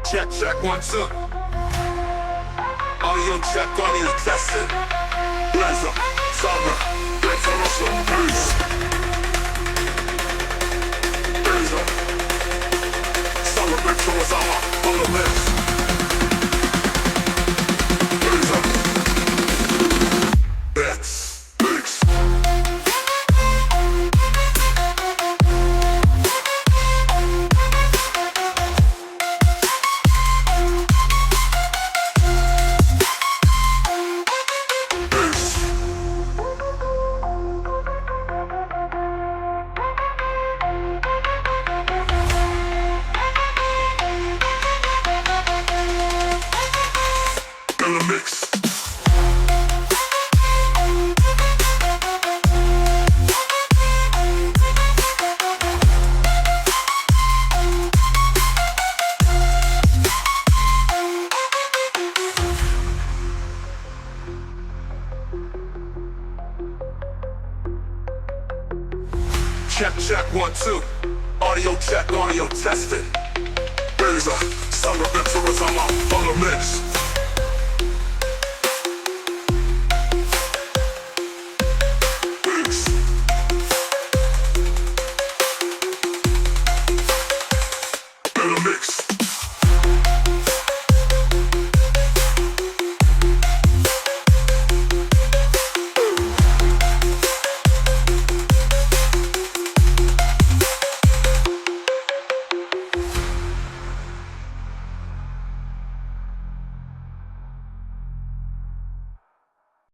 Check, check, 1, 2. Audio check, audio tested. Benza, Summer, Benza, peace. Benza, Summer, Benza, on the list. Benza, Bets, Mix. In the mix. Check, check, 1, 2. Audio check, audio tested. Benza, Summer, Benza, on the mix. In the mix.